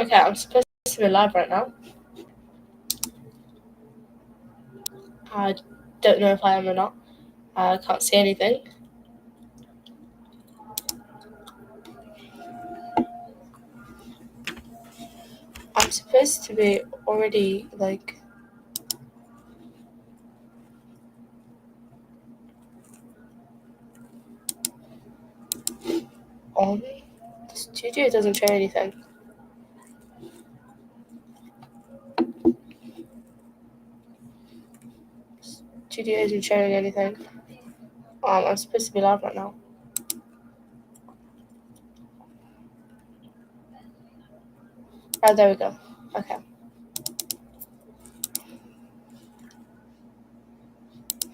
Okay, I'm supposed to be live right now. I don't know if I am or not. I can't see anything. I'm supposed to be already, like... on. The studio doesn't show anything. Studio isn't showing anything. I'm supposed to be live right now. Oh, there we go. Okay.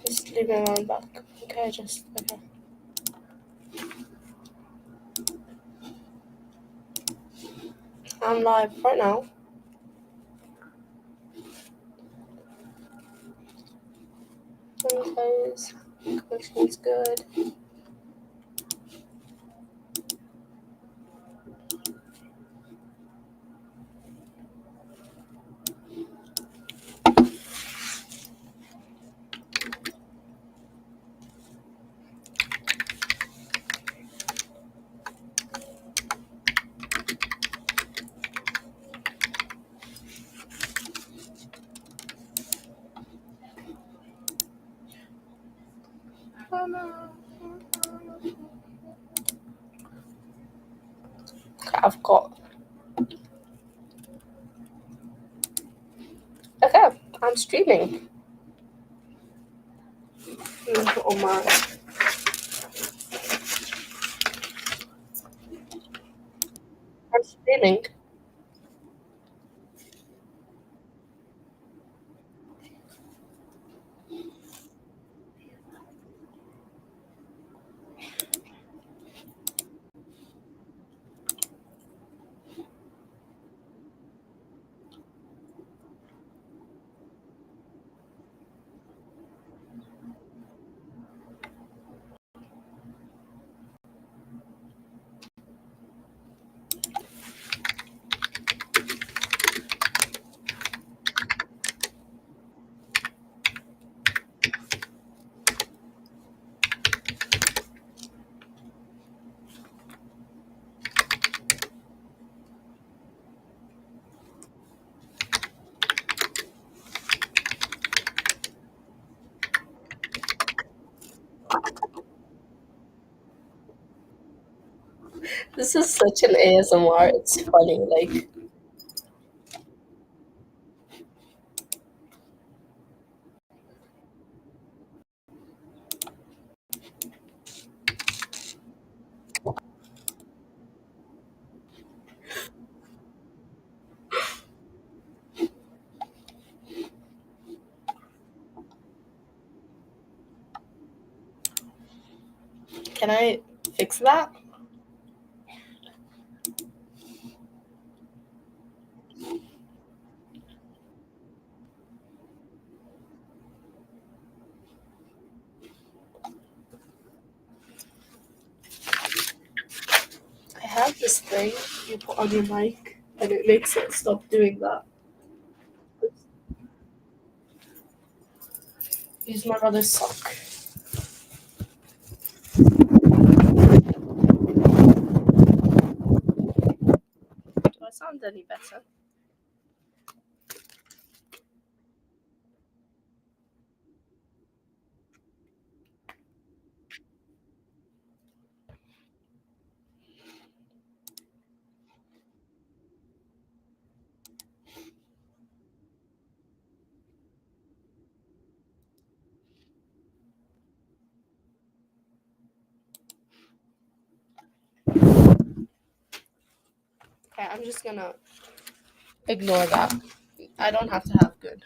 Just leave me alone back. Okay, okay. I'm live right now. Close. Connection's good. I've got... Okay, I'm streaming. Oh my. I'm streaming. This is such an ASMR. It's funny. Like, can I fix that? I have this thing you put on your mic, and it makes it stop doing that. Use my brother's sock. Do I sound any better? Okay, I'm just gonna ignore that. I don't have to have good.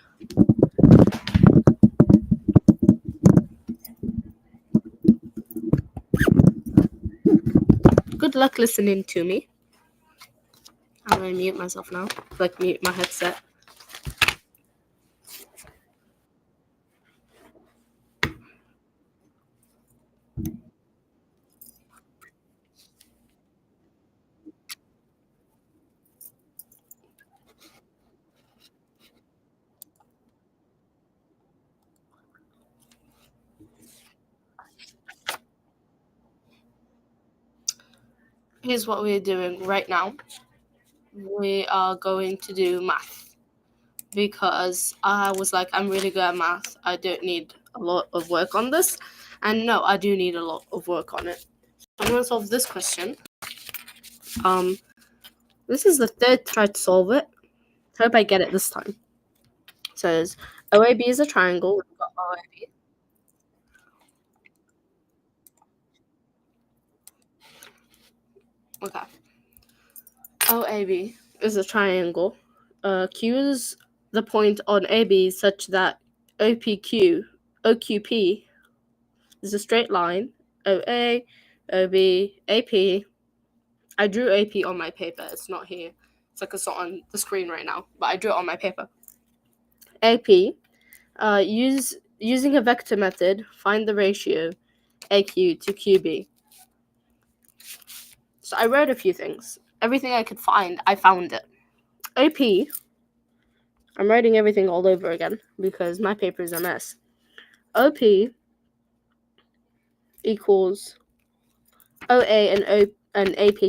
Good luck listening to me. I'm gonna mute myself now. Like, mute my headset. here's what we're doing right now. We are going to do math because I was like, I'm really good at math. I don't need a lot of work on this. And no, I do need a lot of work on it. So I'm going to solve this question. This is the third try to solve it. Hope I get it this time. It says OAB is a triangle. We've got OAB. Okay. OAB is a triangle. Q is the point on AB such that OQP is a straight line. OA, OB, AP. I drew AP on my paper. It's not here. It's like it's not on the screen right now, but I drew it on my paper. AP. Using a vector method, find the ratio AQ to QB. So I wrote a few things. Everything I could find, I found it. AP. I'm writing everything all over again because my paper is a mess. OP equals OA and AP.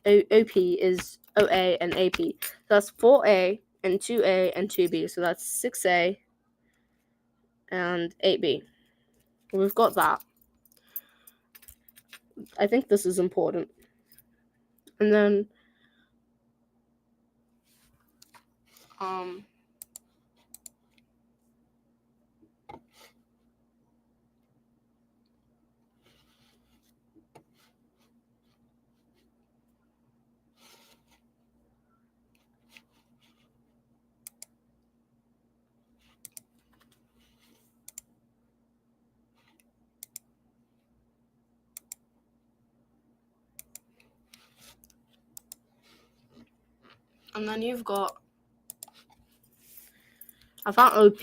OP is OA and AP. So that's 4A and 2A and 2B. So that's 6A and 8B. We've got that. I think this is important. And then you've got, I found OP.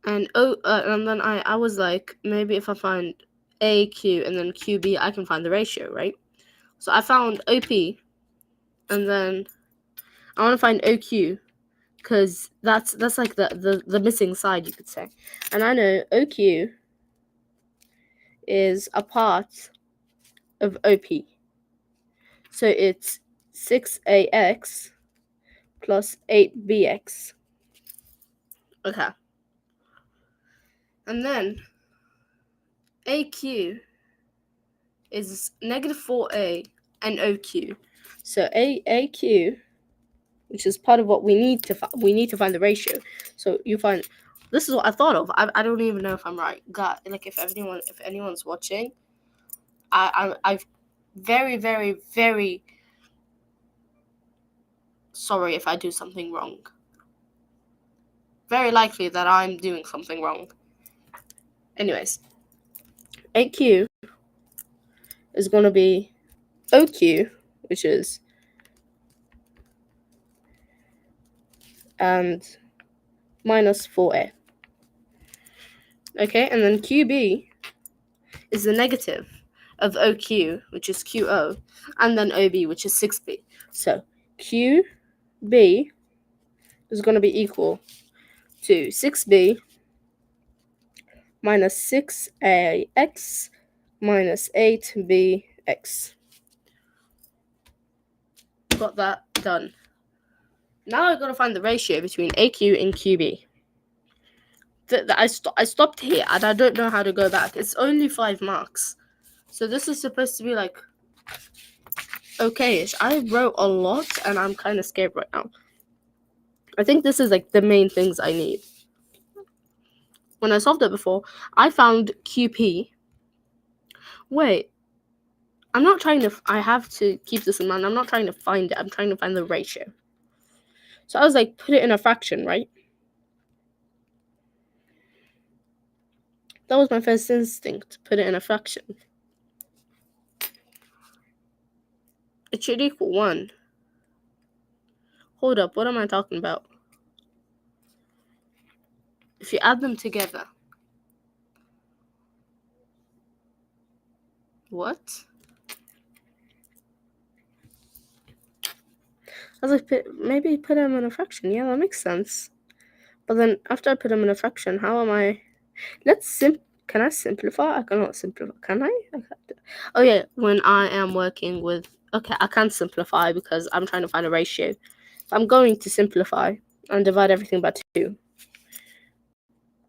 And then I was like, maybe if I find AQ and then QB, I can find the ratio, right? So I found OP, and then I want to find OQ because that's like the missing side, you could say. And I know OQ is a part of OP. So it's 6AX plus 8BX. Okay. And then AQ is negative 4A and OQ. So AQ, which is part of what we need to find the ratio. So you find, this is what I thought of. I don't even know if I'm right. God, like if anyone's watching, I've very, very, very sorry if I do something wrong. Very likely that I'm doing something wrong. Anyways, AQ is going to be OQ, which is and minus 4A. Okay, and then QB is the negative of OQ, which is QO, and then OB, which is 6B. So QB is going to be equal to 6B minus 6AX minus 8BX. Got that done. Now I've got to find the ratio between AQ and QB. I stopped here and I don't know how to go back. It's only 5 marks. So this is supposed to be like okay-ish. I wrote a lot and I'm kind of scared right now. I think this is like the main things I need. When I solved it before, I found QP. Wait. I'm not trying to... I have to keep this in mind. I'm not trying to find it. I'm trying to find the ratio. So I was like, put it in a fraction, right? That was my first instinct. Put it in a fraction. It should equal 1. Hold up. What am I talking about? If you add them together... What? I was like, maybe put them in a fraction. Yeah, that makes sense. But then after I put them in a fraction, how am I... Can I simplify? I cannot simplify. Can I? Oh yeah, when I am working with. Okay, I can simplify because I'm trying to find a ratio. I'm going to simplify and divide everything by 2.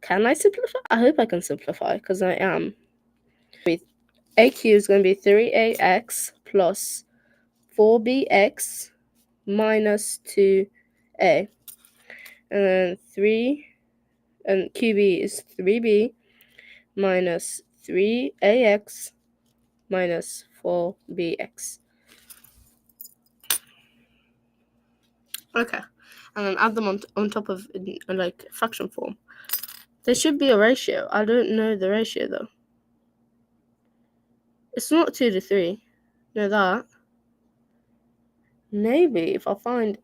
Can I simplify? I hope I can simplify because I am. AQ is going to be 3AX plus 4BX minus 2A. And then 3, and QB is 3B minus 3AX minus 4BX. Okay. And then add them on top of, like, fraction form. There should be a ratio. I don't know the ratio, though. It's not 2 to 3. Know that. Maybe if I find...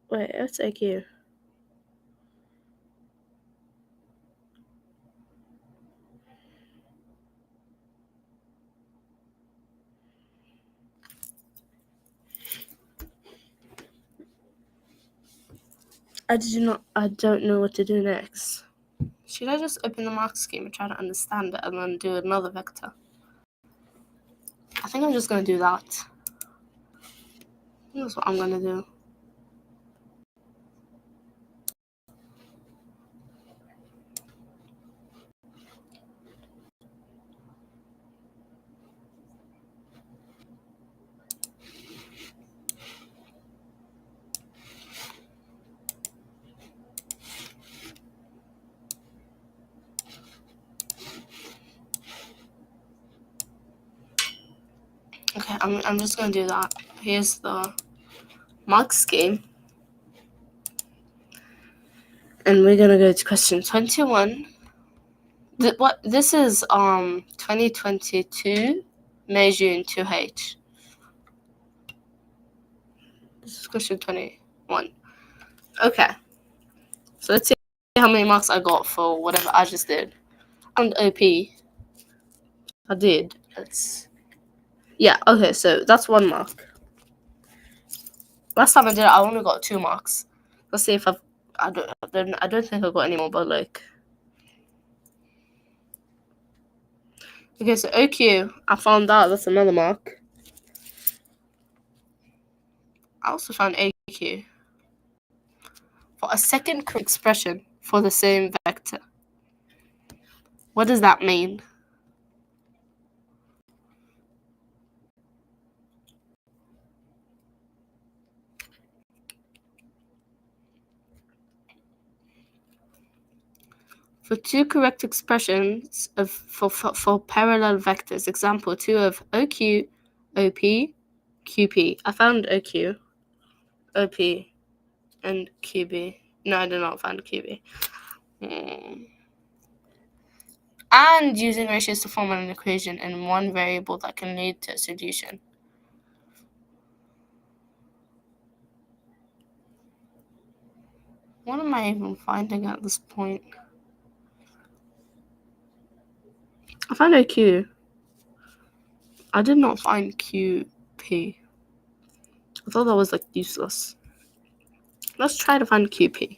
Wait, what's AQ? I don't know what to do next. Should I just open the mark scheme and try to understand it and then do another vector? I think I'm just going to do that. That's what I'm going to do. Okay, I'm just going to do that. Here's the mark scheme. And we're going to go to question 21. This is 2022 May June 2H. This is question 21. Okay. So let's see how many marks I got for whatever I just did. And OP. I did. Yeah, okay, so that's 1 mark. Last time I did it, I only got 2 marks. Let's see if I don't think I got any more, but like. Okay, so OQ, I found out that's another mark. I also found AQ. For a second expression for the same vector. What does that mean? For 2 correct expressions for parallel vectors, example 2 of OQ, OP, QP. I found OQ, OP, and QB. No, I did not find QB. And using ratios to form an equation in one variable that can lead to a solution. What am I even finding at this point? I found OQ. I did not find QP. I thought that was like useless. Let's try to find QP.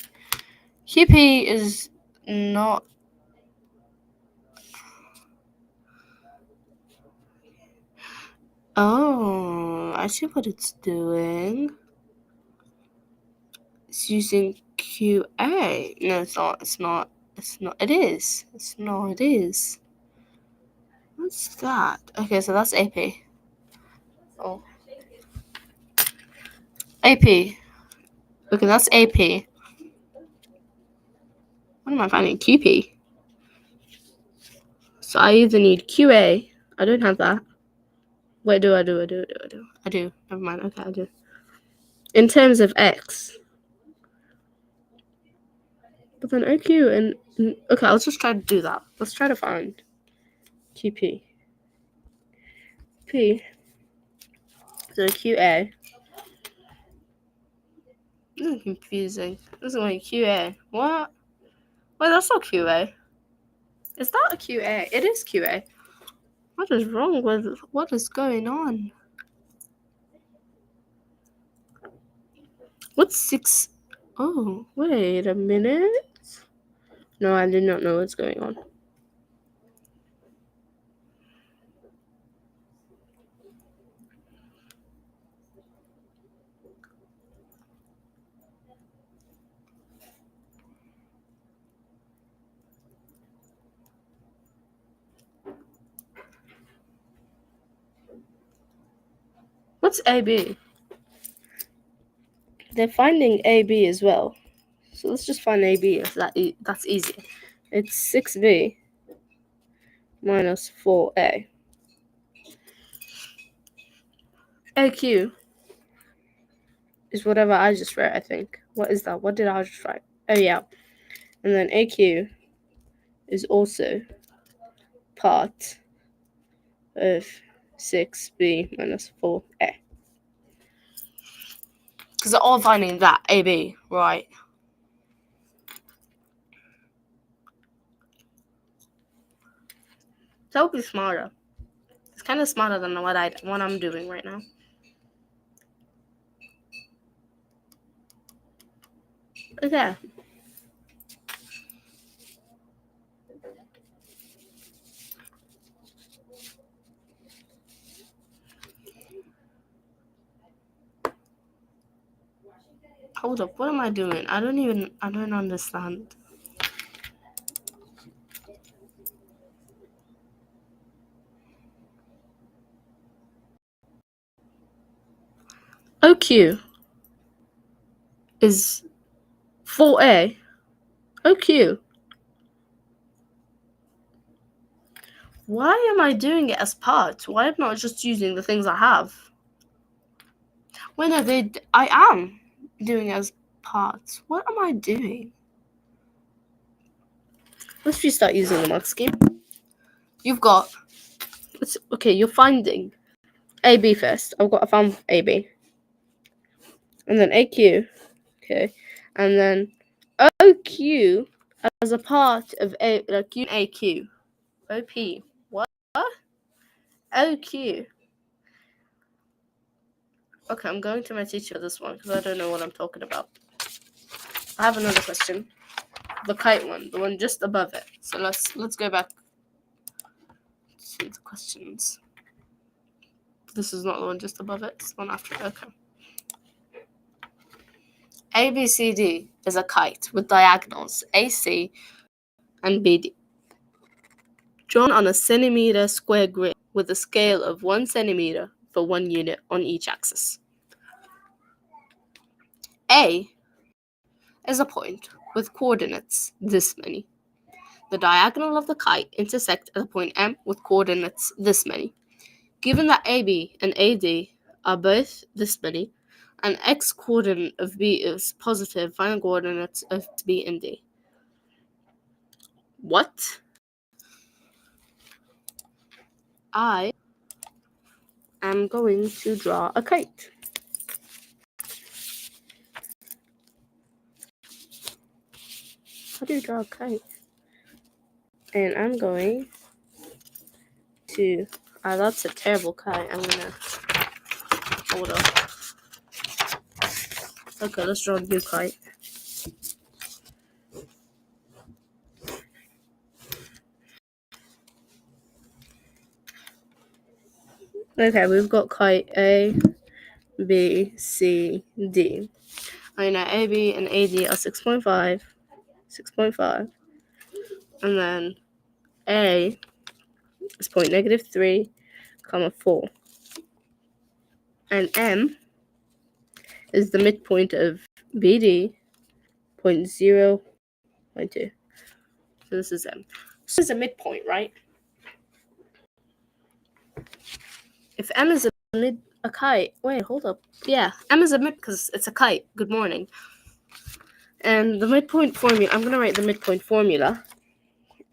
QP is not... Oh, I see what it's doing. It's using QA. No, it's not. It's not. It's not. It is. It's not. It is. What's that? Okay, so that's AP. Oh. AP. Okay, that's AP. What am I finding? QP. So I either need QA. I don't have that. Wait, do I do? I do. Never mind. Okay, I do. In terms of X. But then OQ and... Okay, I'll just try to do that. Let's try to find QP. P. So QA. This is confusing. This is like QA. What? Wait, that's not QA. Is that a QA? It is QA. What is wrong with... What is going on? What's 6... Oh, wait a minute. No, I did not know what's going on. What's AB? They're finding AB as well. So let's just find AB if that's easy. It's 6B minus 4A. AQ is whatever I just wrote, I think. What is that? What did I just write? Oh, yeah. And then AQ is also part of 6B minus 4A. Because they're all finding that, AB, right? That would be smarter. It's kind of smarter than what I'm doing right now. Okay. Hold up, what am I doing? I don't understand. OQ is 4A. OQ. Why am I doing it as parts? Why am I not just using the things I have? Wait, no, I am doing it as parts. What am I doing? Let's restart using the mark scheme. You've got... Okay, you're finding AB first. I found AB. And then AQ. Okay. And then OQ as a part of AQ. OP. What? OQ. Okay, I'm going to my teacher this one because I don't know what I'm talking about. I have another question. The kite one, the one just above it. So let's go back to the questions. This is not the one just above it. It's the one after it. Okay. ABCD is a kite with diagonals AC and BD, drawn on a centimeter square grid with a scale of 1 centimeter for 1 unit on each axis. A is a point with coordinates this many. The diagonal of the kite intersect at the point M with coordinates this many. Given that AB and AD are both this many, and x coordinate of B is positive, find coordinates of B and D. What? I am going to draw a kite. How do you draw a kite? And I'm going to... that's a terrible kite. I'm gonna... Hold up. Okay, let's draw a new kite. Okay, we've got kite A, B, C, D. I know A, B, and AD are 6.5, 6.5. And then A is point -3, 4. And M is the midpoint of BD, 0.2. So this is M. This is a midpoint, right? If M is a kite, wait, hold up. Yeah, M is a mid because it's a kite. Good morning. And the midpoint formula, I'm going to write the midpoint formula.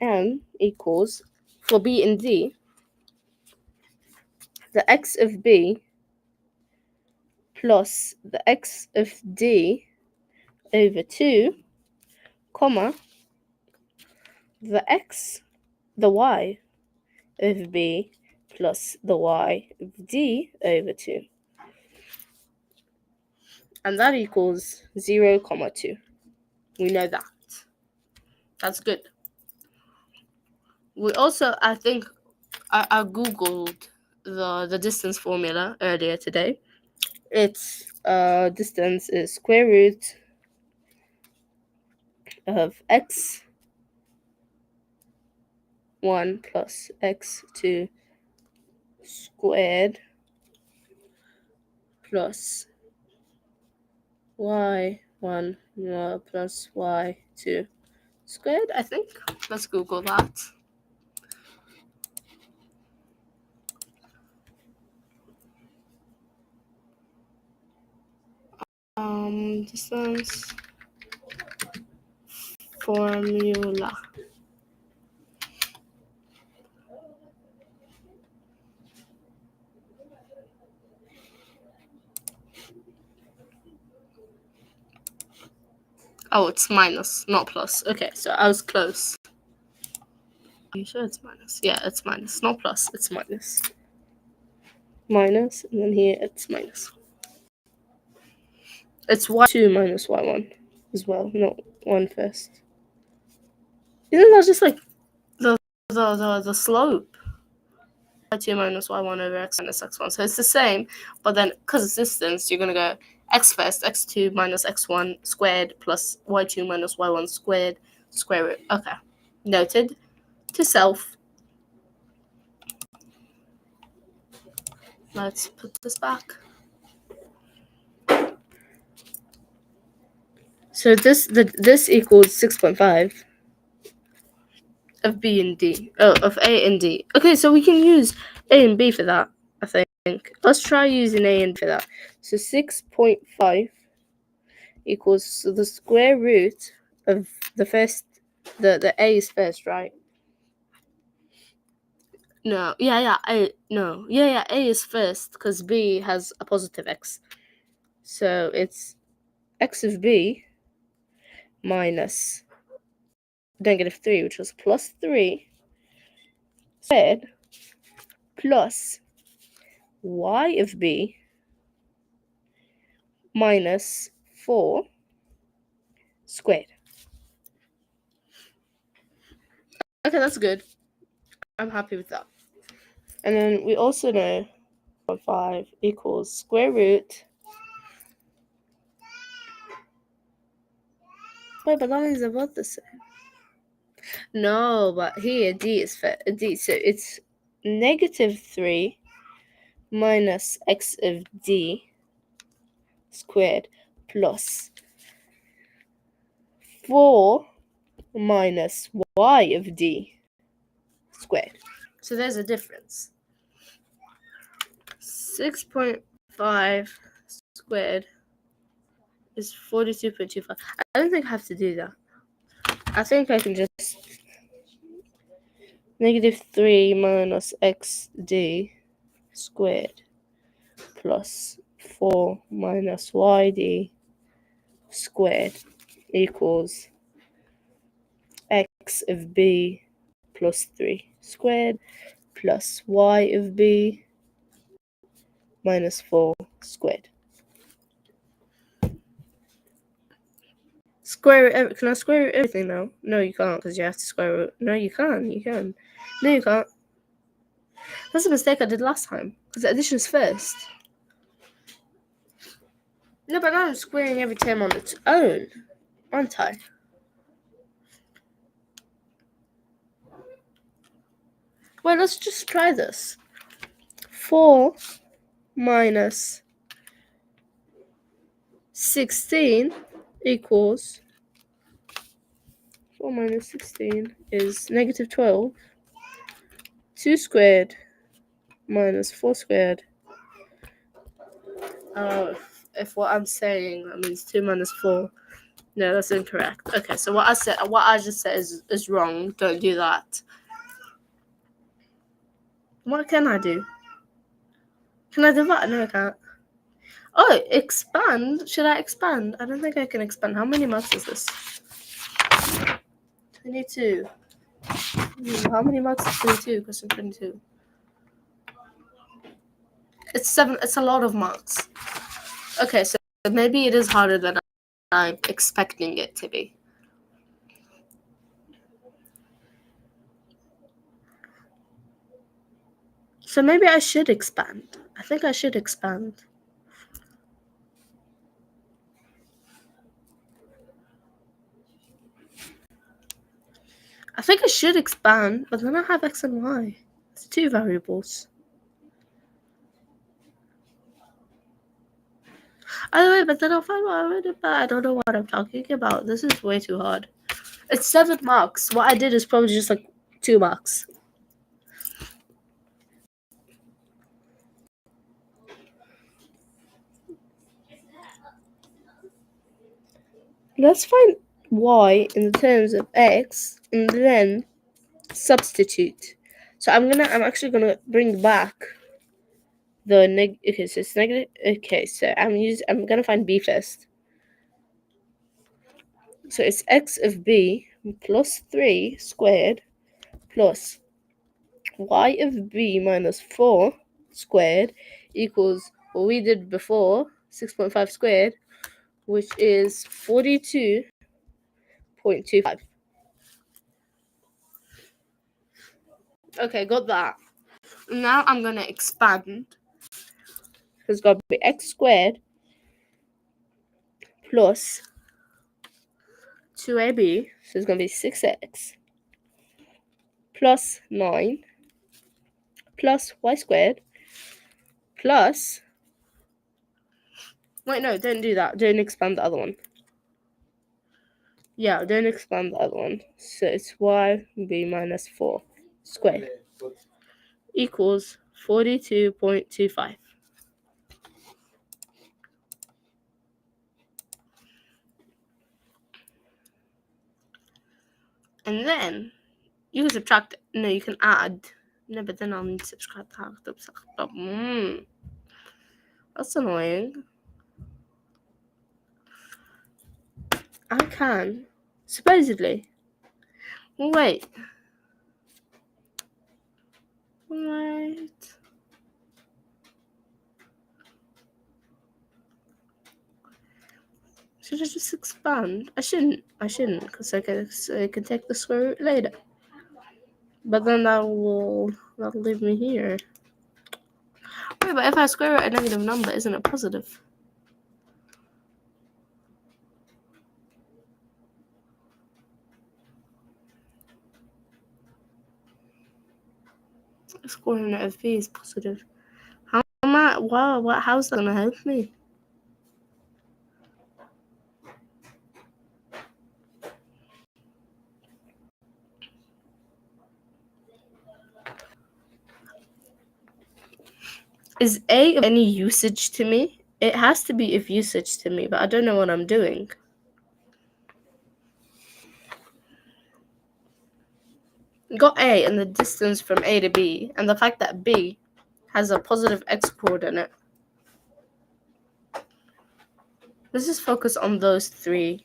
M equals, for B and D, the x of B plus the x of D over 2, comma, the y of B plus the y of D over 2. And that equals 0, 2. We know that. That's good. We also, I think, I googled the distance formula earlier today. Its distance is square root of x1 plus x2 squared plus y1 more plus y2 squared, I think. Let's Google that. Distance formula. Oh, it's minus, not plus. Okay, so I was close. Are you sure it's minus? Yeah, it's minus, not plus. It's minus. Minus, and then here it's minus. It's y2 minus y1 as well, not 1 first. Isn't that just like the slope? Y2 minus y1 over x minus x1. So it's the same, but then because it's distance, you're going to go x first, x2 minus x1 squared plus y2 minus y1 squared, square root. Okay. Noted. To self. Let's put this back. So this equals 6.5 of B and D. Oh, of A and D. Okay, so we can use A and B for that, I think. Let's try using A and B for that. So 6.5 equals the square root of the first, the A is first, right? No, A is first because B has a positive x. So it's x of B minus -3, which was plus 3 squared plus y of B minus 4 squared. Okay, that's good. I'm happy with that. And then we also know 5 equals square root. Wait, but that means about the same. No, but here D is D, so it's -3 minus x of D squared plus 4 minus y of D squared. So there's a difference. 6.5 squared is 42.25. I don't think I have to do that. I think I can just -3 minus xd squared plus 4 minus yd squared equals x of b plus 3 squared plus y of b minus 4 squared. Can I square root everything now? No, you can't, because you have to square root. No, you can. You can. No, you can't. That's a mistake I did last time, because addition is first. No, but now I'm squaring every term on its own, aren't I? Well, let's just try this. 4 minus 16 equals 4 minus 16 is -12. 2 squared minus 4 squared. If what I'm saying that means 2 minus 4. No, that's incorrect. Okay, so what I just said is wrong. Don't do that. What can I do? Can I divide? No, I can't. Oh, expand? Should I expand? I don't think I can expand. How many marks is this? 22. How many marks is 22? Question 22. It's 7. It's a lot of marks. Okay, so maybe it is harder than I'm expecting it to be. So maybe I should expand. I think I should expand. I think I should expand, but then I have x and y. It's 2 variables. Either way, but then I'll find what I read about. I don't know what I'm talking about. This is way too hard. It's 7 marks. What I did is probably just like 2 marks. Let's find y in the terms of x and then substitute. So I'm actually gonna bring back the okay, so it's negative. Okay, so I'm gonna find b first. So it's x of b plus 3 squared plus y of b minus 4 squared equals what we did before, 6.5 squared, which is 42.25. Okay, got that. Now I'm gonna expand. It's gonna be x squared plus 2ab, so it's gonna be 6x plus 9 plus y squared plus. Wait, no, don't do that. Don't expand the other one. Yeah, don't expand the other one. So it's yb minus 4 squared equals 42.25. And then you can subtract. No, you can add. No, but then I'll need to subtract. That's annoying. I can. Supposedly. Wait. Should I just expand? I shouldn't, because I can take the square root later. But then that'll leave me here. Wait, but if I square root a negative number, isn't it positive? The square root of b is positive. How am I? Wow, how's that gonna help me? Is A of any usage to me? It has to be of usage to me, but I don't know what I'm doing. Got A and the distance from A to B, and the fact that B has a positive x coordinate. Let's just focus on those 3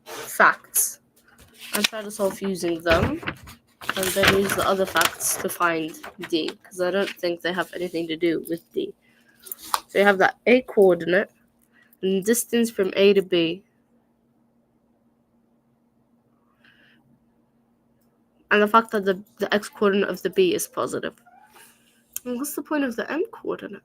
facts and try to solve using them, and then use the other facts to find D, because I don't think they have anything to do with D. So you have that A coordinate and distance from A to B, and the fact that the x coordinate of the B is positive. And what's the point of the m coordinate?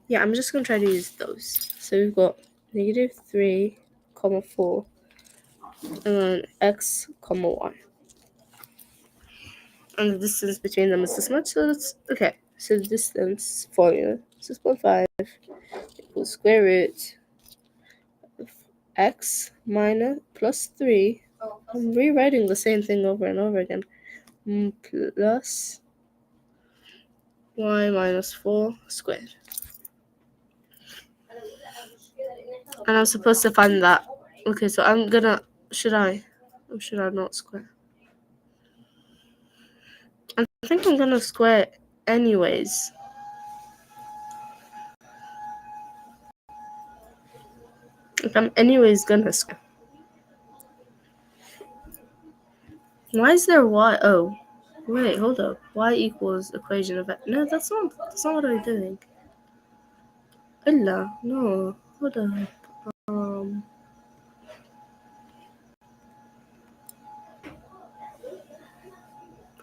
Yeah, I'm just going to try to use those. So we've got negative 3, 4, and then x, y. And the distance between them is this much, so that's okay. So the distance formula, 6.5 equals square root of x minus plus 3. I'm rewriting the same thing over and over again. Plus y minus 4 squared. And I'm supposed to find that. Okay, so I'm gonna, should I? Or should I not square? I think I'm gonna square anyways. Like, I'm anyways gonna square. Why is there y? Oh, wait, hold up. Y equals equation of x. No, that's not what I'm doing. Illa, no, hold up.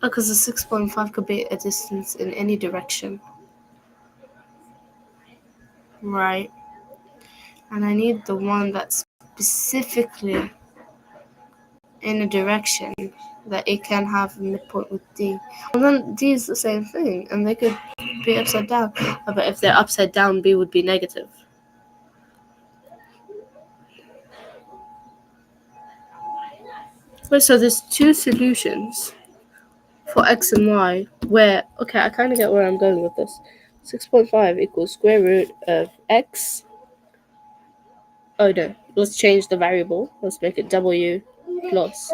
Because the 6.5 could be a distance in any direction. Right. And I need the one that's specifically in a direction that it can have a midpoint with D. Well, then D is the same thing, and they could be upside down. But if they're upside down, B would be negative. Wait, so there's two solutions for x and y where, okay, I kind of get where I'm going with this. 6.5 equals square root of x. Oh no, let's change the variable. Let's make it w plus.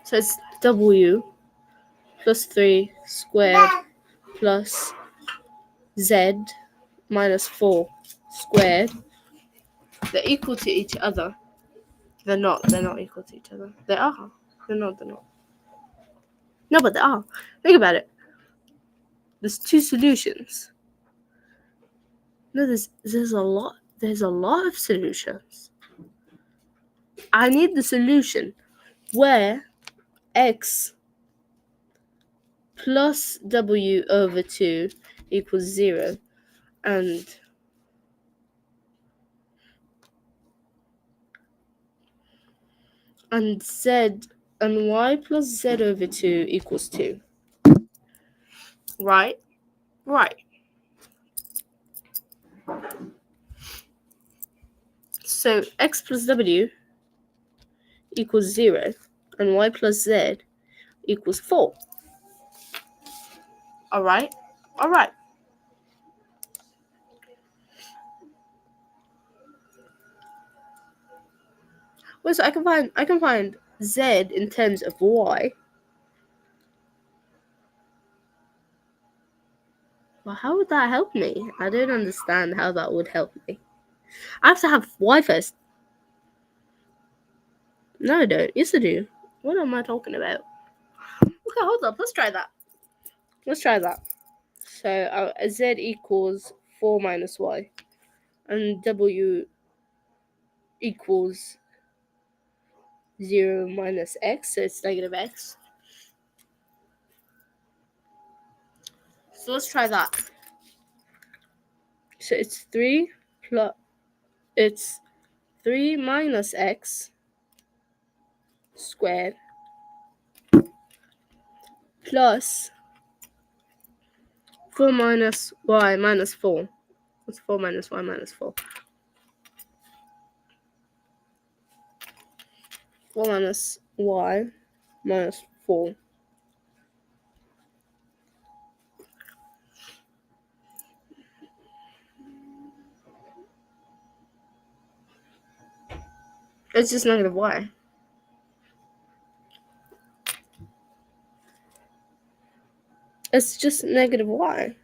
So it's w plus 3 squared plus z minus 4 squared. They're equal to each other. They're not equal to each other. They are. They're not. No, but they are. Think about it. There's two solutions. No, there's a lot. There's a lot of solutions. I need the solution where x plus w over 2 equals 0 and z and y plus z over 2 equals 2. Right? Right. So x plus w equals 0 and y plus z equals 4. Alright? Alright. Well, so I can find z in terms of y. Well, how would that help me? I don't understand how that would help me. I have to have y first. No, I don't. Yes, I do. What am I talking about? Okay, hold up. Let's try that. So z equals 4 minus y. And w equals 0 minus x. So it's negative x. So let's try that. So it's 3 minus x squared plus 4 minus y minus 4. What's 4 minus y minus 4? 4 minus y minus 4. It's just negative y. It's just negative y.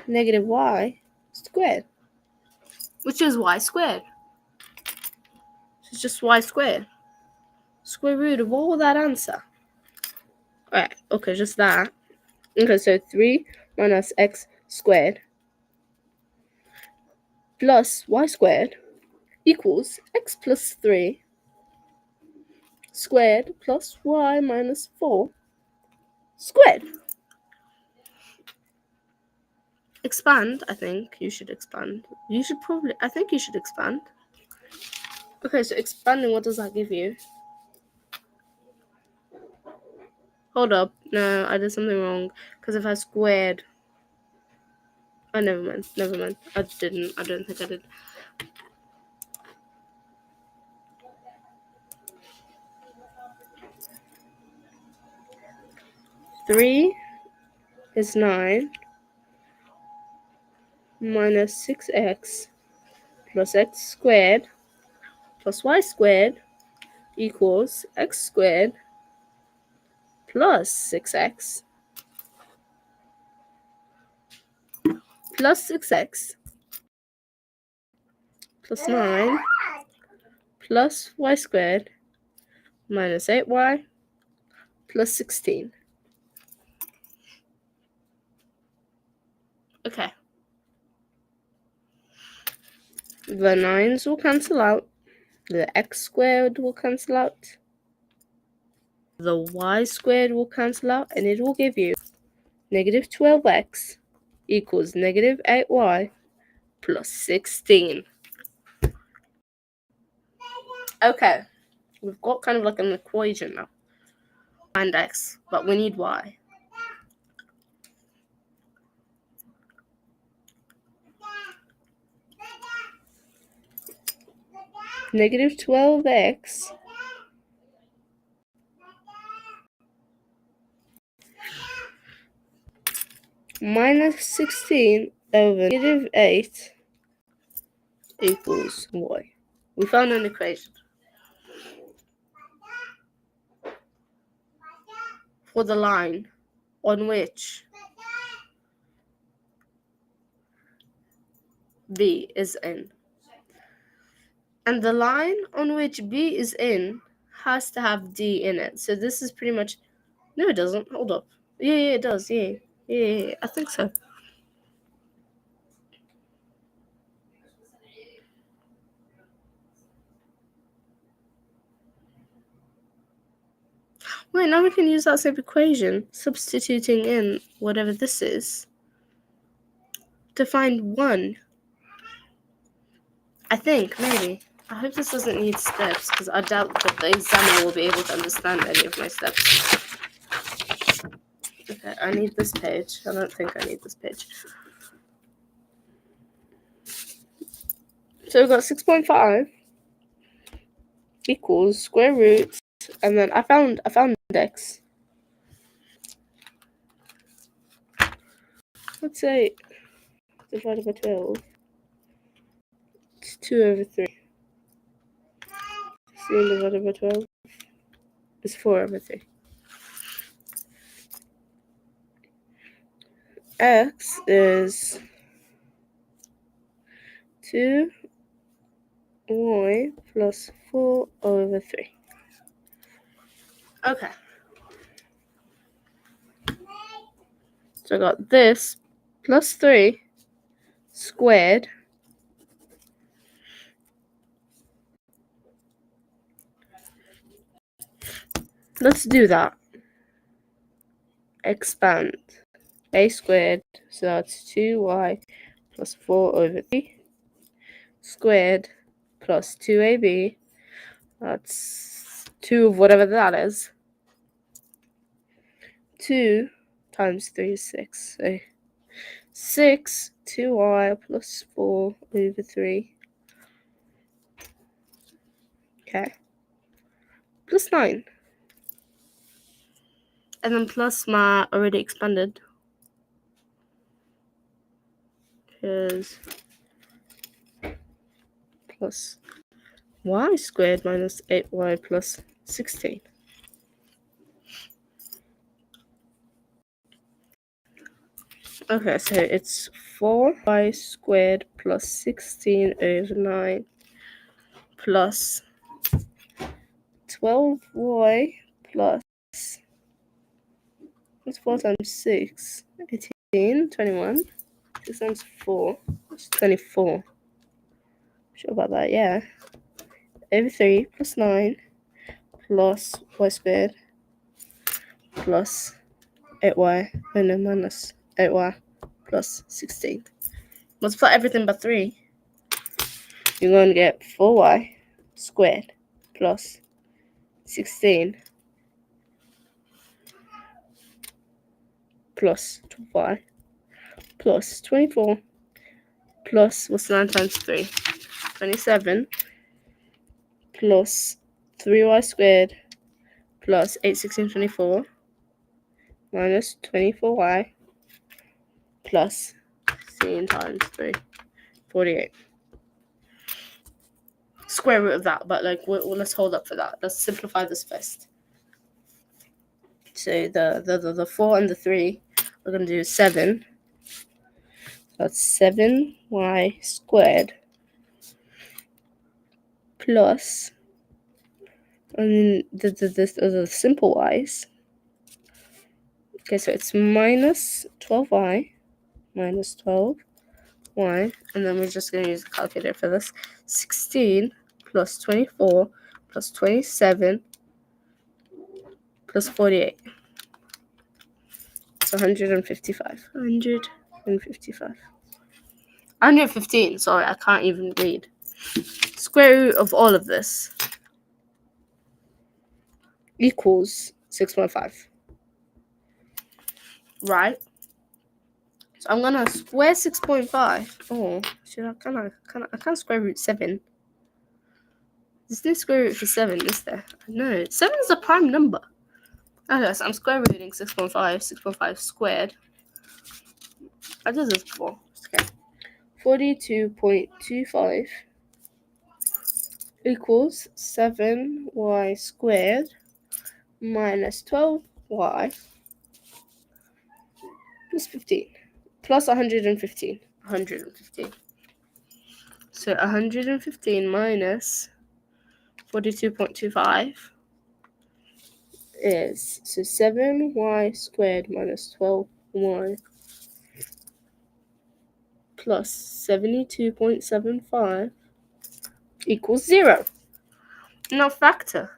Negative y squared. Which is y squared. It's just y squared. Square root of all that answer. Alright, okay, just that. Okay, so 3 minus x squared plus y squared equals x plus 3 squared plus y minus 4 squared. Expand, I think you should expand. I think you should expand. Okay, so expanding, what does that give you? Hold up. No, I did something wrong. Because if I squared... Oh, never mind. I don't think I did. Three is 9 minus 6x plus x squared plus y squared equals x squared plus 6x plus 6x plus 9 plus y squared minus 8y plus 16. Okay. The 9s will cancel out. The x squared will cancel out. The y squared will cancel out, and it will give you negative 12x equals negative 8y plus 16. Okay, we've got kind of like an equation now. Find x, but we need y. Negative 12x minus 16 over negative 8 equals y. We found an equation. For the line on which B is in. And the line on which B is in has to have D in it. So this is pretty much... No, it doesn't. Hold up. Yeah, it does. Yeah, I think so. Wait, now we can use that same equation, substituting in whatever this is, to find 1. I think, maybe. I hope this doesn't need steps, because I doubt that the examiner will be able to understand any of my steps. Okay, I need this page. I don't think I need this page. So we've got 6.5 equals square root, and then I found x. Let's say divided by 12. It's 2 over 3. 16 divided by 12 is 4 over 3. X is 2y plus 4 over 3. Okay. So I got this plus 3 squared let's do that. Expand a squared, so that's 2y plus 4 over 3 squared plus 2ab, that's 2 of whatever that is. 2 times 3 is 6, so 6 2y plus 4 over 3, okay, plus 9, and then plus my already expanded, is plus y squared minus 8y plus 16. Okay, so it's 4y squared plus 16 over 9 plus 12y plus, what's 4 times 6? 18, 21. 6 times 4, it's 24. Sure about that, yeah. Over 3 plus 9 plus y squared plus 8y, and then minus 8y plus 16. Multiply everything by 3. You're going to get 4y squared plus 16 plus 12y plus 24 plus, what's 9 times 3? 27 plus 3y squared plus 8, 16, 24 minus 24y plus 16 times 3, 48. Square root of that, but like let's hold up for that. Let's simplify this first. So the 4 and the 3 we're going to do 7. That's 7y squared plus, and then the simple y's. Okay, so it's minus 12y minus 12y, and then we're just going to use a calculator for this. 16 plus 24 plus 27 plus 48. It's 155. 155. 115. Sorry, I can't even read. Square root of all of this equals 6.5. Right? So I'm gonna square 6.5. Oh, should I can't square root 7. There's no square root for 7, is there? No, 7 is a prime number. Okay, so I'm square rooting 6.5. 6.5 squared. I did this before. Okay. 42.25 equals 7y squared minus 12y plus 15 plus 115. 115. So 115 minus 42.25 is 7y squared minus 12y plus 72.75 equals 0. Now factor.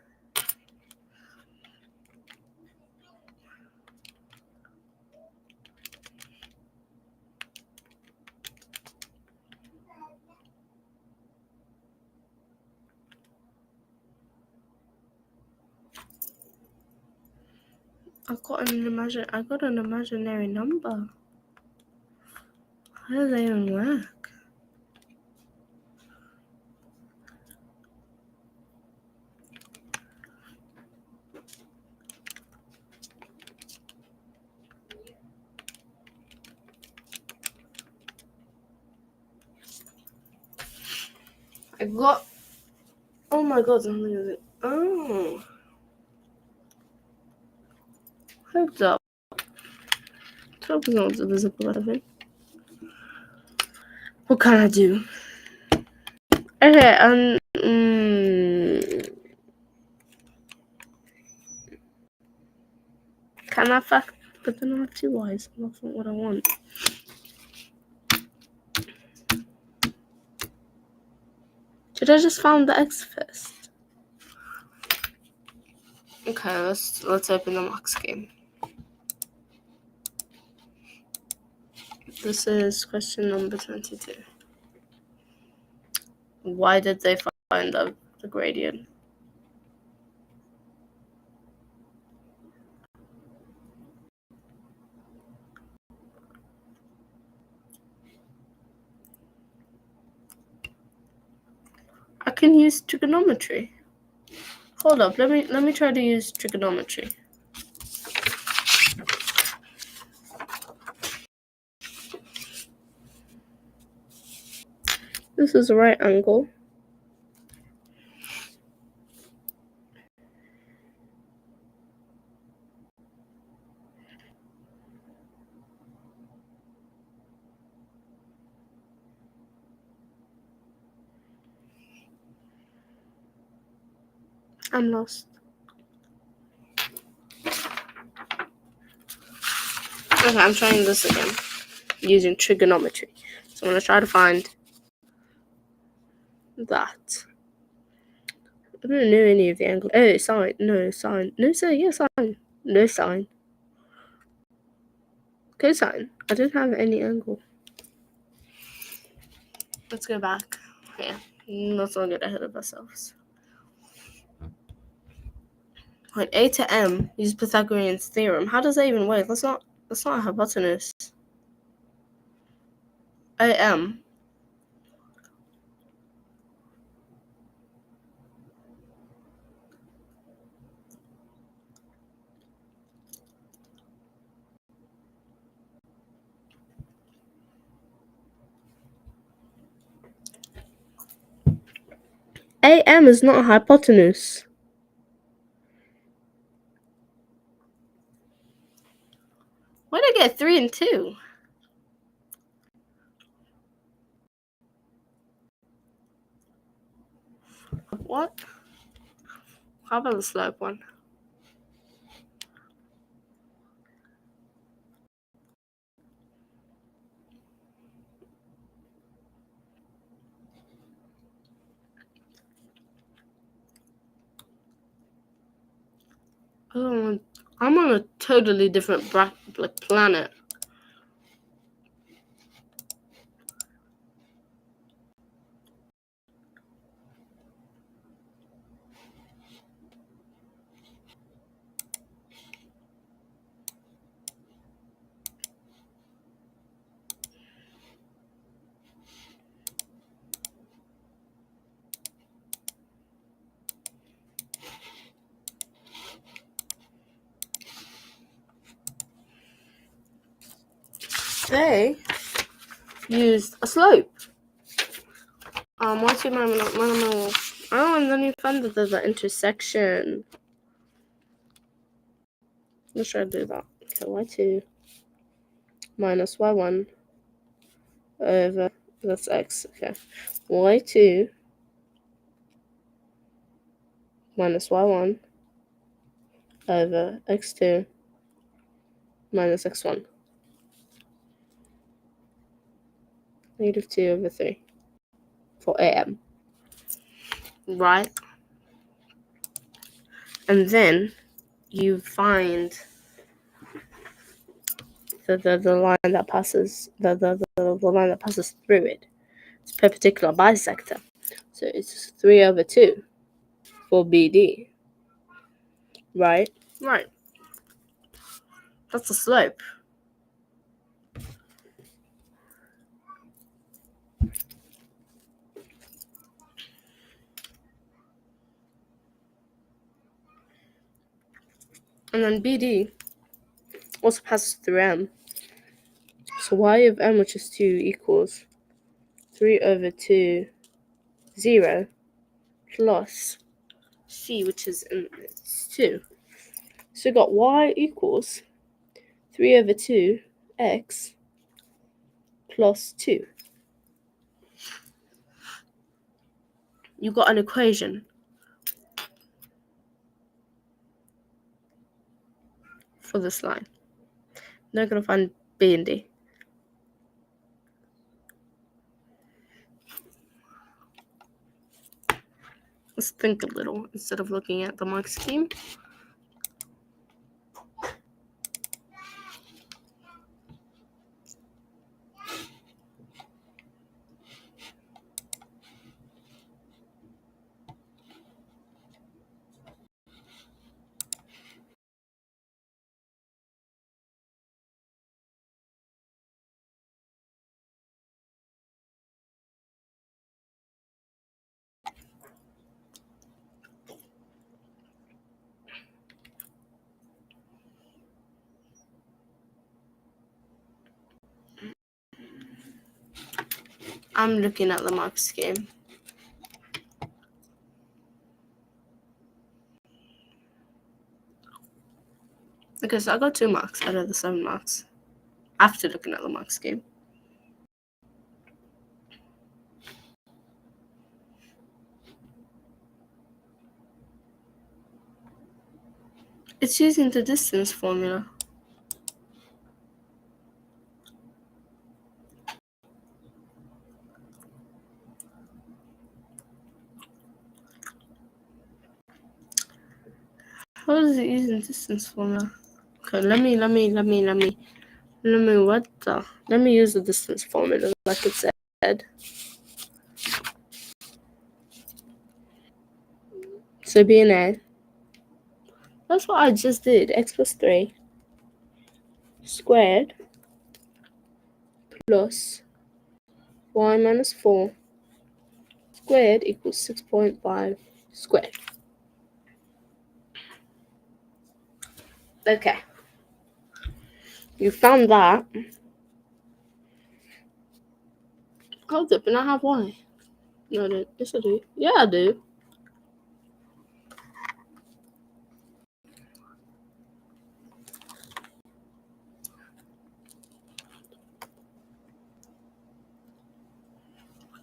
I got an imaginary number. How does that even work? Oh my god, something is it? Oh. Hold up. 12 is not divisible, I think. What can I do? Okay, can I fact? But then I have 2 y's. That's not what I want. Should I just find the x first? Okay, let's open the max game. This is question number 22. Why did they find the gradient? I can use trigonometry. Hold up, let me try to use trigonometry. This is a right angle. I'm lost. Okay, I'm trying this again. Using trigonometry. So I'm going to try to find that. I don't know any of the angles. Oh, sine. No, sine. No, sine. Yeah, sine. No, sine. Cosine. I don't have any angle. Let's go back. Yeah, let's not get ahead of ourselves. Point A to M, use Pythagorean's theorem. How does that even work? That's not a hypotenuse. AM. AM is not a hypotenuse. Where did I get 3 and 2? What? How about the slope one? Oh, I'm on a totally different planet. they used a slope. Y2 and then you found that there's an intersection. Let's try to do that. Okay, y2 minus y1 over, that's x, okay. y2 minus y1 over x2 minus x1. Negative 2 over 3 for AM. Right? And then you find the line that passes the line that passes through it. It's perpendicular bisector. So it's 3 over 2 for BD. Right? Right. That's the slope. And then BD also passes through M. So y of M, which is 2, equals 3 over 2, 0, plus C, which is 2. So we got y equals 3 over 2 x plus 2. You got an equation for this line. Now you're going to find B and D. Let's think a little instead of looking at the mark scheme. I'm looking at the mark scheme. Okay, so I got 2 marks out of the 7 marks after looking at the mark scheme. It's using the distance formula. How is it using distance formula? Okay, let me use the distance formula like it said. So B and A. That's what I just did. X plus 3 squared plus y minus 4 squared equals 6.5 squared. Okay. You found that. Hold up, and I have y. No, I don't. Yes, I do. Yeah, I do.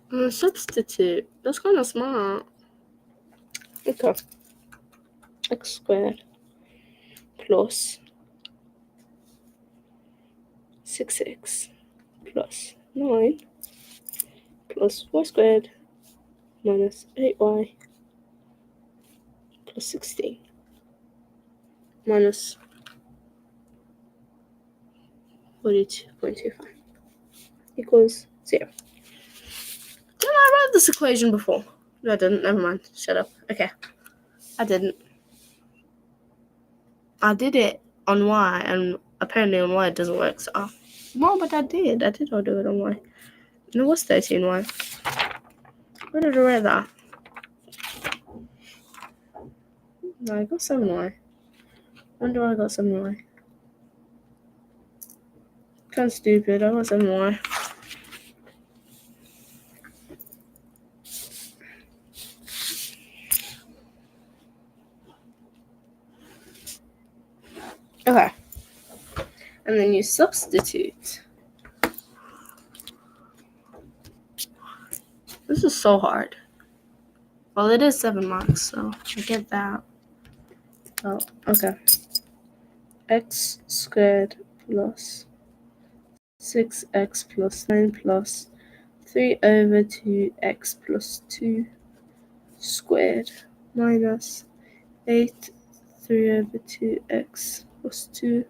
I'm gonna substitute. That's kind of smart. Okay. X squared plus 6x plus 9 plus y squared minus 8y plus 16 minus 42.25 equals 0. Didn't I write this equation before? No, I didn't. Never mind. Shut up. Okay. I didn't. I did it on y, and apparently on y it doesn't work, so... No, but I did. I'll do it on y. And it was 13y. Where did I write that? No, I got 7y. When do I got 7y? Kind of stupid. I want 7 more. Okay. And then you substitute. This is so hard. Well, it is 7 marks, so I get that. Oh, okay. X squared plus 6x plus 9 plus 3 over 2x plus 2 squared minus 8 3 over 2x plus 2.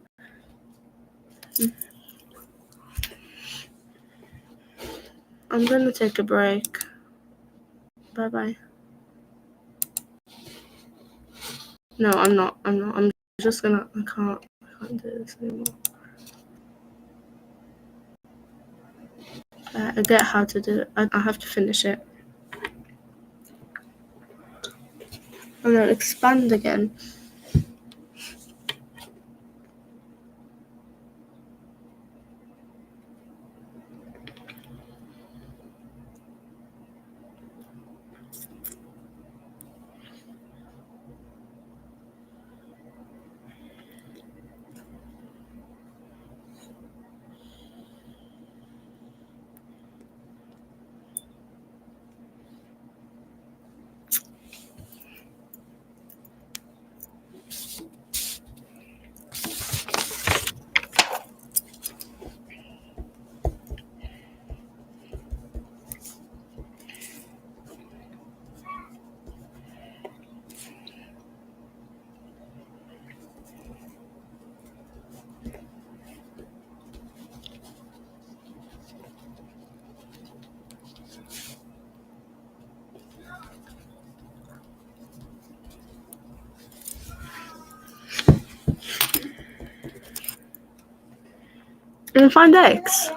I'm gonna take a break. Bye bye. No, I'm not. I'm just gonna. I can't do this anymore. I get how to do it. I have to finish it. And then expand again. And find x.